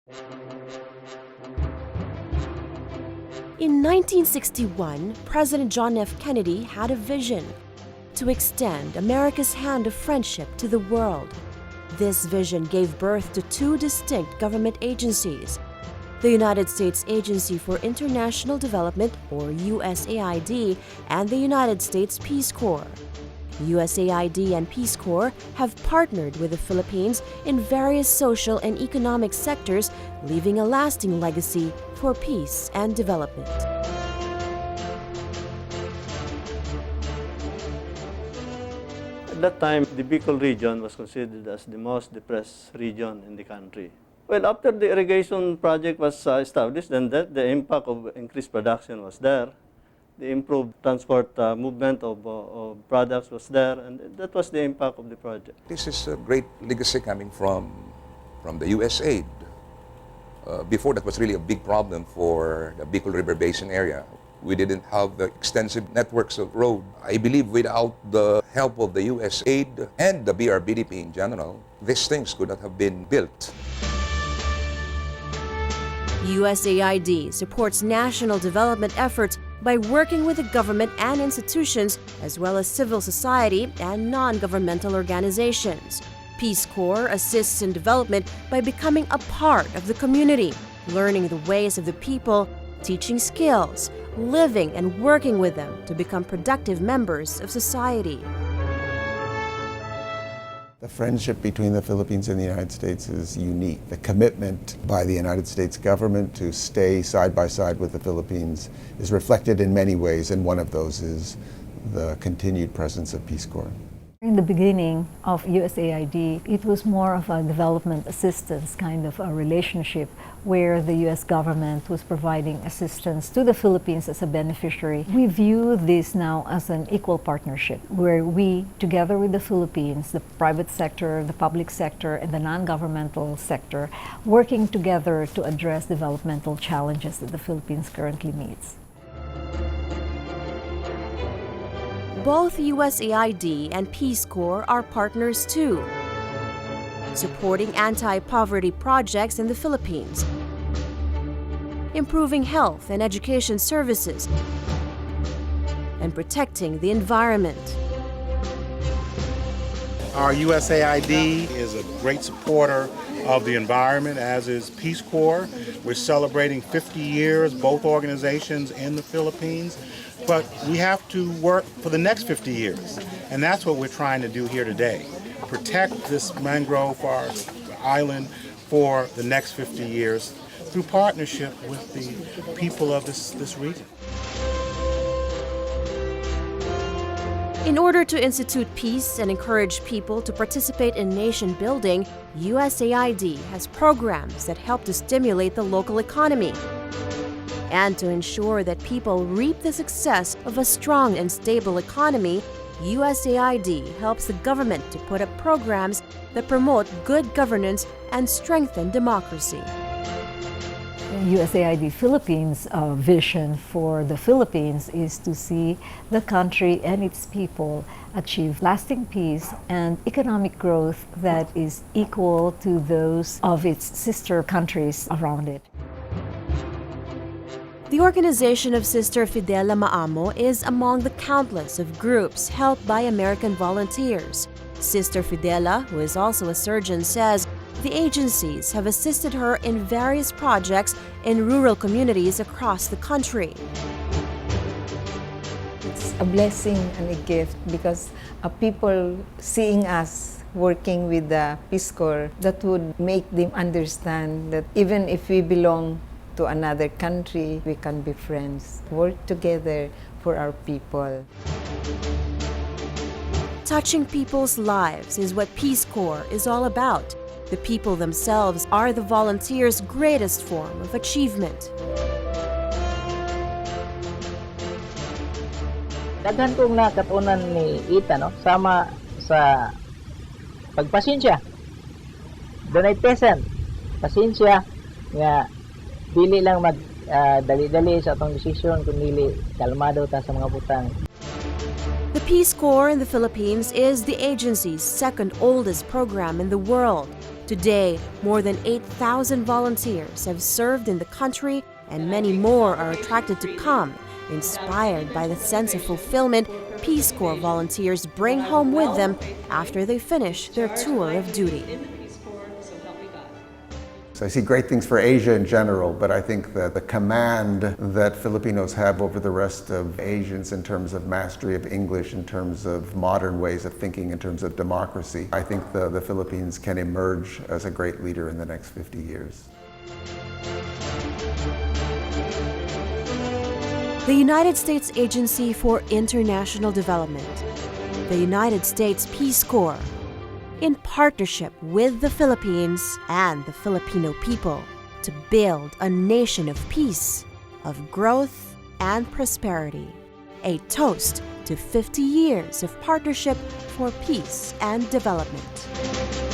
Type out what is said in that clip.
In 1961, President John F. Kennedy had a vision to extend America's hand of friendship to the world. This vision gave birth to two distinct government agencies: the United States Agency for International Development, or USAID, and the United States Peace Corps. USAID and Peace Corps have partnered with the Philippines in various social and economic sectors, leaving a lasting legacy for peace and development. At that time, the Bicol region was considered as the most depressed region in the country. Well, after the irrigation project was established, then the impact of increased production was there. The improved transport movement of products was there, and that was the impact of the project. This is a great legacy coming from the USAID. Before, that was really a big problem for the Bicol River Basin area. We didn't have the extensive networks of road. I believe without the help of the USAID and the BRBDP in general, these things could not have been built. USAID supports national development efforts by working with the government and institutions, as well as civil society and non-governmental organizations. Peace Corps assists in development by becoming a part of the community, learning the ways of the people, teaching skills, living and working with them to become productive members of society. The friendship between the Philippines and the United States is unique. The commitment by the United States government to stay side by side with the Philippines is reflected in many ways, and one of those is the continued presence of Peace Corps. In the beginning of USAID, it was more of a development assistance kind of a relationship where the U.S. government was providing assistance to the Philippines as a beneficiary. We view this now as an equal partnership where we, together with the Philippines, the private sector, the public sector, and the non-governmental sector, working together to address developmental challenges that the Philippines currently meets. Both USAID and Peace Corps are partners too, supporting anti-poverty projects in the Philippines, improving health and education services, and protecting the environment. Our USAID is a great supporter of the environment, as is Peace Corps. We're celebrating 50 years, both organizations in the Philippines. But we have to work for the next 50 years, and that's what we're trying to do here today. Protect this mangrove forest island for the next 50 years through partnership with the people of this region. In order to institute peace and encourage people to participate in nation building, USAID has programs that help to stimulate the local economy and to ensure that people reap the success of a strong and stable economy. USAID helps the government to put up programs that promote good governance and strengthen democracy. USAID Philippines' vision for the Philippines is to see the country and its people achieve lasting peace and economic growth that is equal to those of its sister countries around it. The organization of Sister Fidela Maamo is among the countless of groups helped by American volunteers. Sister Fidela, who is also a surgeon, says the agencies have assisted her in various projects in rural communities across the country. It's a blessing and a gift because people seeing us working with the Peace Corps, that would make them understand that even if we belong to another country, we can be friends, work together for our people. Touching people's lives is what Peace Corps is all about. The people themselves are the volunteers' greatest form of achievement. Daghan kong nakatunan ni Ita, no? Sama sa pagpasensya. Dunay pesan, pasensya nga dili lang mag dali-dali sa atong desisyon kundi kalmado ta sa mga butang. The Peace Corps in the Philippines is the agency's second oldest program in the world. Today, more than 8,000 volunteers have served in the country, and many more are attracted to come, inspired by the sense of fulfillment Peace Corps volunteers bring home with them after they finish their tour of duty. So I see great things for Asia in general, but I think that the command that Filipinos have over the rest of Asians in terms of mastery of English, in terms of modern ways of thinking, in terms of democracy, I think the Philippines can emerge as a great leader in the next 50 years. The United States Agency for International Development, the United States Peace Corps, in partnership with the Philippines and the Filipino people, to build a nation of peace, of growth and prosperity. A toast to 50 years of partnership for peace and development.